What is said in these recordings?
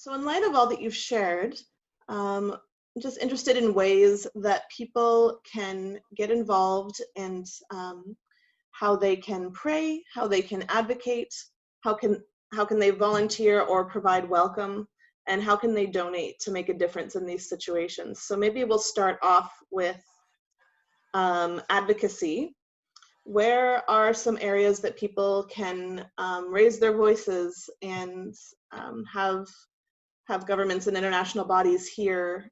So in light of all that you've shared, I'm just interested in ways that people can get involved and how they can pray, how they can advocate, how can they volunteer or provide welcome, and how can they donate to make a difference in these situations. So maybe we'll start off with advocacy. Where are some areas that people can raise their voices and have governments and international bodies hear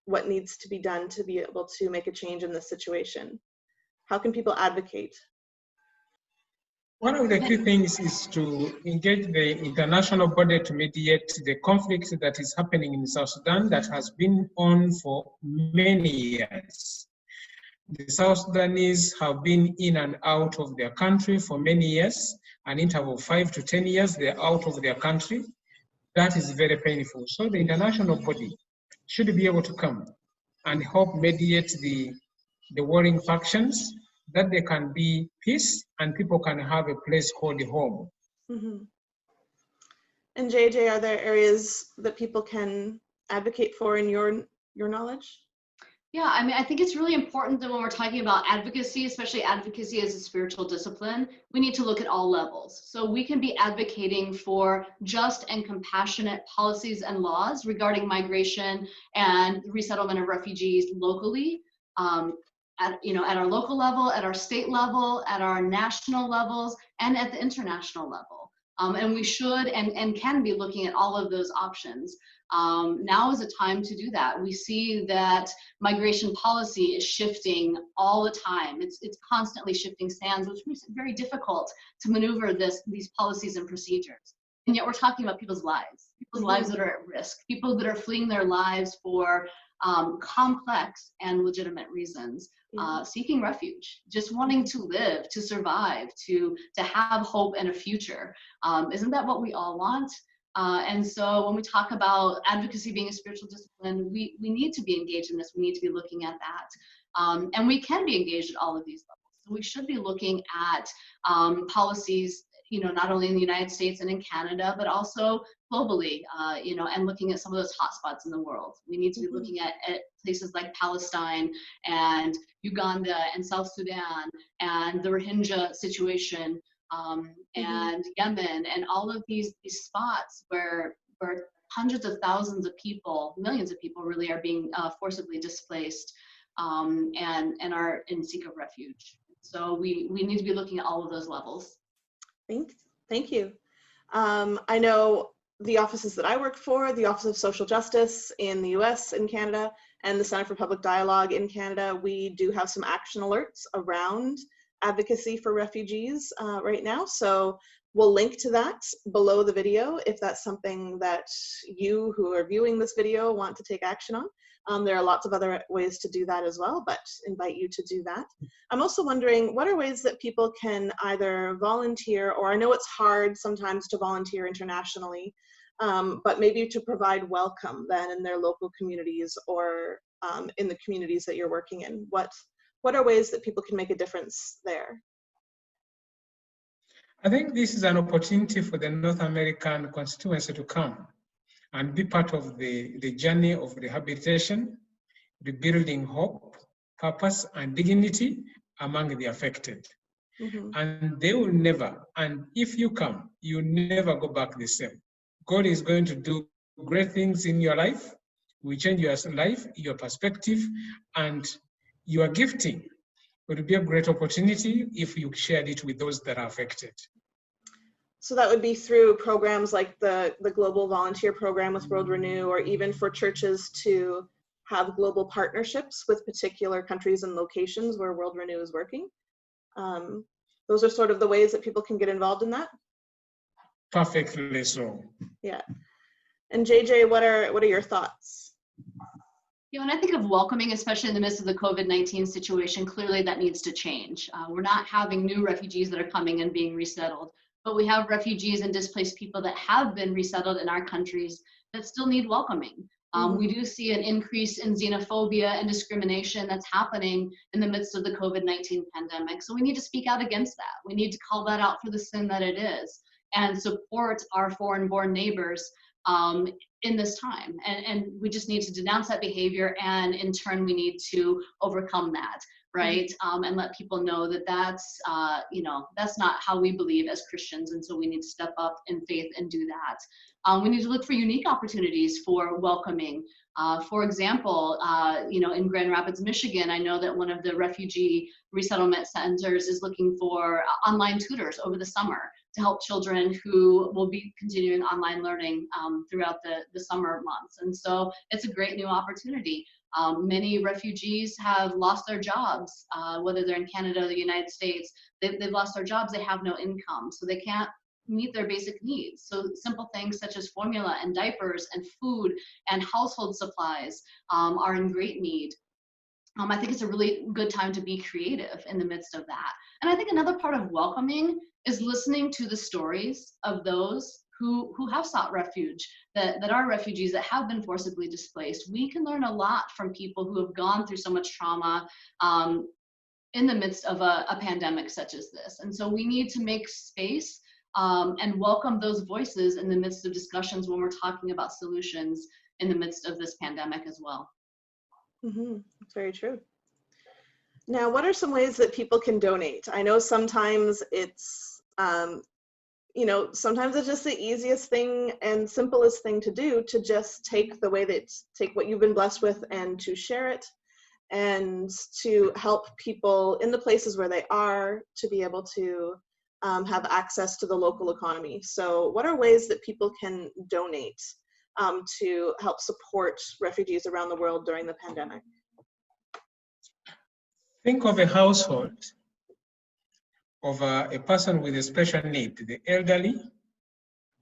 what needs to be done to be able to make a change in this situation? How can people advocate? One of the key things is to engage the international body to mediate the conflict that is happening in South Sudan that has been on for many years. The South Sudanese have been in and out of their country for many years, an interval of 5 to 10 years, they're out of their country. That is very painful. So the international body should be able to come and help mediate the warring factions, that there can be peace and people can have a place called home. Mm-hmm. And JJ, are there areas that people can advocate for in your knowledge? Yeah, I mean, I think it's really important that when we're talking about advocacy, especially advocacy as a spiritual discipline, we need to look at all levels. So we can be advocating for just and compassionate policies and laws regarding migration and resettlement of refugees locally, at our local level, at our state level, at our national levels, and at the international level. And we should and can be looking at all of those options. Now is a time to do that. We see that migration policy is shifting all the time. It's constantly shifting sands, which makes it very difficult to maneuver these policies and procedures. And yet we're talking about people's lives that are at risk, people that are fleeing their lives for complex and legitimate reasons, seeking refuge, just wanting to live, to survive, to have hope and a future. Isn't that what we all want? And so when we talk about advocacy being a spiritual discipline, we need to be engaged in this. We need to be looking at that. And we can be engaged at all of these levels. So we should be looking at policies, not only in the United States and in Canada, but also globally, and looking at some of those hotspots in the world. We need to be looking at places like Palestine and Uganda and South Sudan and the Rohingya situation, and Yemen, and all of these spots where hundreds of thousands of people, millions of people really are being forcibly displaced and are in seek of refuge. So we need to be looking at all of those levels. Thank you. I know the offices that I work for, the Office of Social Justice in the US and Canada, and the Center for Public Dialogue in Canada, we do have some action alerts around advocacy for refugees right now. So we'll link to that below the video if that's something that you who are viewing this video want to take action on. There are lots of other ways to do that as well, but invite you to do that. I'm also wondering, what are ways that people can either volunteer, or I know it's hard sometimes to volunteer internationally, but maybe to provide welcome then in their local communities or in the communities that you're working in. What are ways that people can make a difference there? I think this is an opportunity for the North American constituency to come and be part of the journey of rehabilitation, rebuilding hope, purpose, and dignity among the affected. And they will never, and if you come, you never go back the same. God is going to do great things in your life. We change your life, your perspective, and your gifting would be a great opportunity if you shared it with those that are affected. So that would be through programs like the Global Volunteer Program with World Renew, or even for churches to have global partnerships with particular countries and locations where World Renew is working. Those are sort of the ways that people can get involved in that? Perfectly so. Yeah. And JJ, what are your thoughts? When I think of welcoming, especially in the midst of the COVID-19 situation, clearly that needs to change. We're not having new refugees that are coming and being resettled, but we have refugees and displaced people that have been resettled in our countries that still need welcoming. We do see an increase in xenophobia and discrimination that's happening in the midst of the COVID-19 pandemic. So we need to speak out against that. We need to call that out for the sin that it is and support our foreign-born neighbors in this time. And we just need to denounce that behavior, and in turn, we need to overcome that, right? And let people know that that's, that's not how we believe as Christians, and so we need to step up in faith and do that. We need to look for unique opportunities for welcoming. For example, in Grand Rapids, Michigan, I know that one of the refugee resettlement centers is looking for online tutors over the summer to help children who will be continuing online learning throughout the summer months. And so it's a great new opportunity. Many refugees have lost their jobs, whether they're in Canada or the United States. They've lost their jobs, they have no income, so they can't meet their basic needs. So simple things such as formula and diapers and food and household supplies are in great need. I think it's a really good time to be creative in the midst of that. And I think another part of welcoming is listening to the stories of those who have sought refuge, that are refugees, that have been forcibly displaced. We can learn a lot from people who have gone through so much trauma in the midst of a pandemic such as this. And so we need to make space and welcome those voices in the midst of discussions when we're talking about solutions in the midst of this pandemic as well. That's very true. Now, what are some ways that people can donate? I know sometimes it's, sometimes it's just the easiest thing and simplest thing to do to just take what you've been blessed with and to share it and to help people in the places where they are to be able to have access to the local economy. So what are ways that people can donate to help support refugees around the world during the pandemic? Think of a household of a person with a special need, the elderly,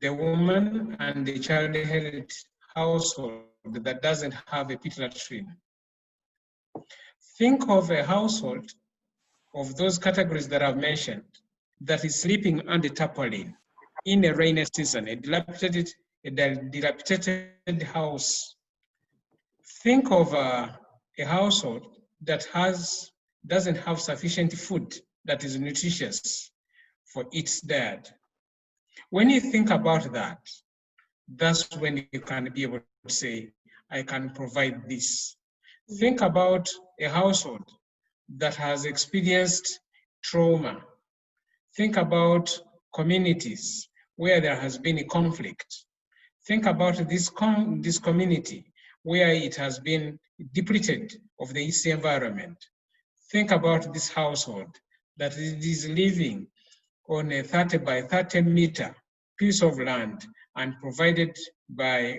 the woman, and the child-headed household that doesn't have a pit latrine. Think of a household of those categories that I've mentioned that is sleeping under tarpaulin in a rainy season, a dilapidated house. Think of a household that doesn't have sufficient food that is nutritious for its dad. When you think about that, that's when you can be able to say, I can provide this. Think about a household that has experienced trauma. Think about communities where there has been a conflict. Think about this community where it has been depleted of the easy environment. Think about this household that is living on a 30 by 30 meter piece of land and provided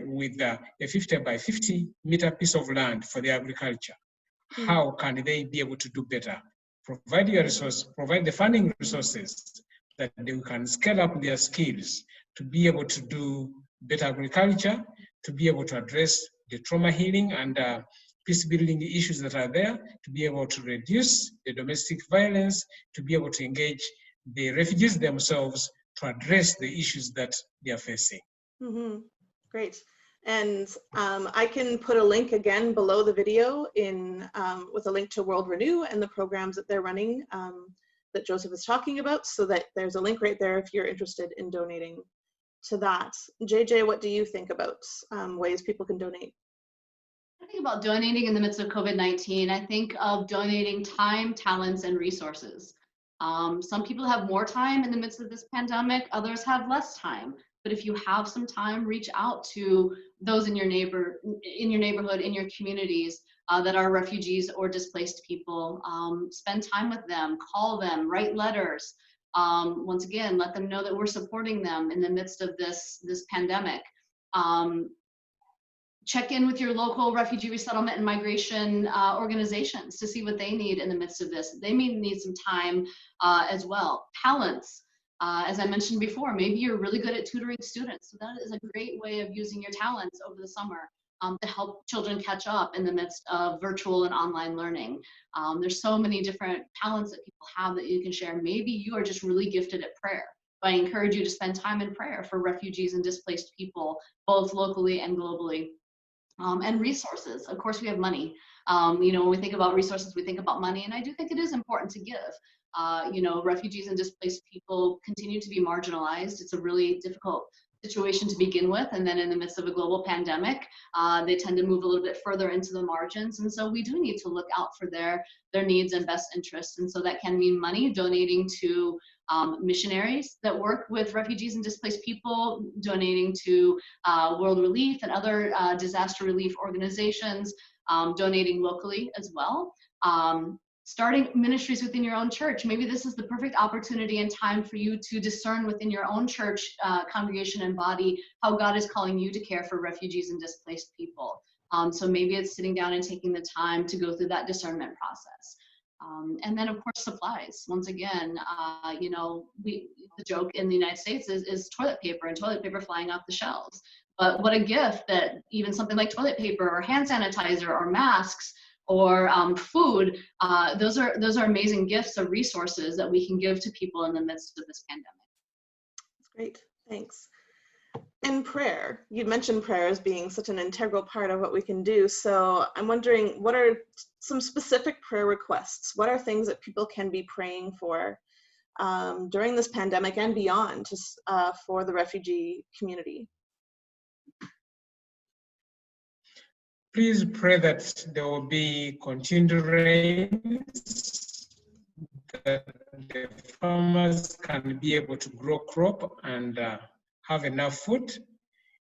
with a 50 by 50 meter piece of land for the agriculture. How can they be able to do better? Provide the funding resources that they can scale up their skills to be able to do better agriculture, to be able to address the trauma healing and peace building issues that are there, to be able to reduce the domestic violence, to be able to engage the refugees themselves to address the issues that they are facing. Great. And I can put a link again below the video with a link to World Renew and the programs that they're running that Joseph is talking about, so that there's a link right there if you're interested in donating to that. JJ, what do you think about ways people can donate? I think about donating in the midst of COVID-19. I think of donating time, talents, and resources. Some people have more time in the midst of this pandemic, others have less time. But if you have some time, reach out to those in your neighborhood, in your communities that are refugees or displaced people. Spend time with them, call them, write letters. Once again, let them know that we're supporting them in the midst of this pandemic. Check in with your local refugee resettlement and migration organizations to see what they need in the midst of this. They may need some time as well. Talents. As I mentioned before, maybe you're really good at tutoring students. So that is a great way of using your talents over the summer to help children catch up in the midst of virtual and online learning. There's so many different talents that people have that you can share. Maybe you are just really gifted at prayer. I encourage you to spend time in prayer for refugees and displaced people, both locally and globally. And resources. Of course, we have money. When we think about resources, we think about money, and I do think it is important to give. Refugees and displaced people continue to be marginalized. It's a really difficult situation to begin with, and then in the midst of a global pandemic, they tend to move a little bit further into the margins. And so we do need to look out for their needs and best interests. And so that can mean money, donating to missionaries that work with refugees and displaced people, donating to World Relief and other disaster relief organizations, donating locally as well. Starting ministries within your own church. Maybe this is the perfect opportunity and time for you to discern within your own church congregation and body how God is calling you to care for refugees and displaced people. So maybe it's sitting down and taking the time to go through that discernment process. And then, of course, supplies. Once again, you know, the joke in the United States is toilet paper and toilet paper flying off the shelves. But what a gift that even something like toilet paper or hand sanitizer or masks or food, those are amazing gifts or resources that we can give to people in the midst of this pandemic. That's great, thanks. And prayer, you'd mentioned prayer as being such an integral part of what we can do. So I'm wondering, what are some specific prayer requests? What are things that people can be praying for during this pandemic and beyond, just for the refugee community? Please pray that there will be continued rains, that the farmers can be able to grow crop and have enough food.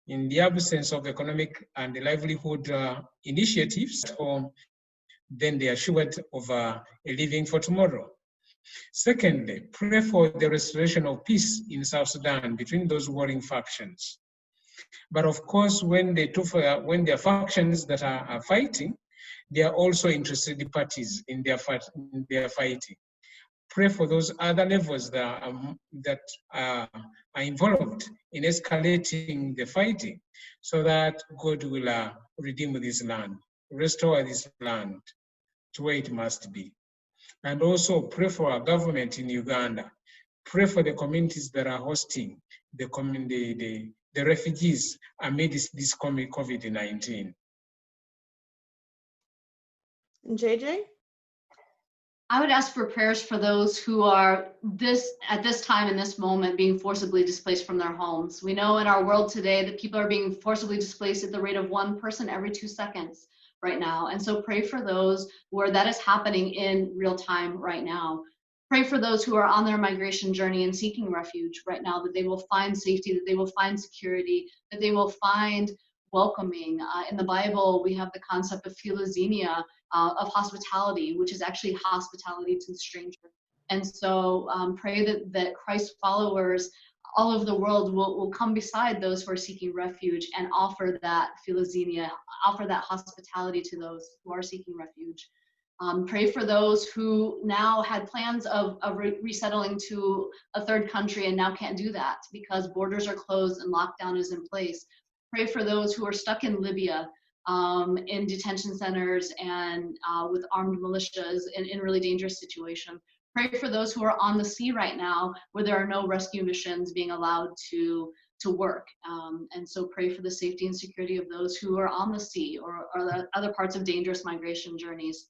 In the absence of economic and livelihood initiatives at home, then they are assured of a living for tomorrow. Secondly, pray for the restoration of peace in South Sudan between those warring factions. But of course, when there are factions that are fighting, they are also interested parties in their fighting. Pray for those other levels that are involved in escalating the fighting, so that God will redeem this land, restore this land to where it must be. And also pray for our government in Uganda. Pray for the communities that are hosting the refugees amidst this COVID-19. JJ? I would ask for prayers for those who are at this time in this moment being forcibly displaced from their homes. We know in our world today that people are being forcibly displaced at the rate of 1 person every 2 seconds right now. And so pray for those where that is happening in real time right now. Pray for those who are on their migration journey and seeking refuge right now, that they will find safety, that they will find security, that they will find welcoming. In the Bible, we have the concept of philoxenia, of hospitality, which is actually hospitality to the stranger. And so pray that Christ followers all over the world will come beside those who are seeking refuge and offer that philoxenia, offer that hospitality to those who are seeking refuge. Pray for those who now had plans of resettling to a third country and now can't do that because borders are closed and lockdown is in place. Pray for those who are stuck in Libya, in detention centers and with armed militias in really dangerous situations. Pray for those who are on the sea right now where there are no rescue missions being allowed to work. And so pray for the safety and security of those who are on the sea or the other parts of dangerous migration journeys.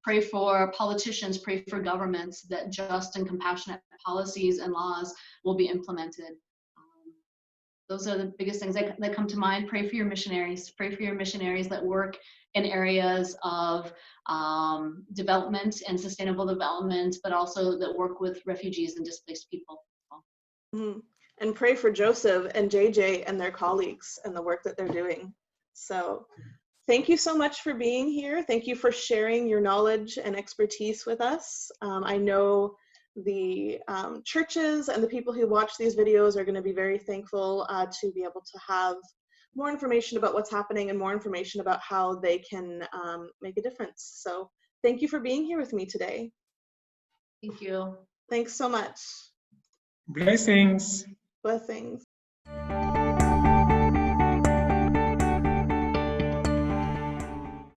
Pray for politicians, pray for governments that just and compassionate policies and laws will be implemented. Those are the biggest things that come to mind. Pray for your missionaries. Pray for your missionaries that work in areas of development and sustainable development, but also that work with refugees and displaced people. Mm-hmm. And pray for Joseph and JJ and their colleagues and the work that they're doing. So thank you so much for being here. Thank you for sharing your knowledge and expertise with us. I know the churches and the people who watch these videos are going to be very thankful to be able to have more information about what's happening and more information about how they can make a difference. So thank you for being here with me today. Thank you. Thanks so much. Blessings. Blessings.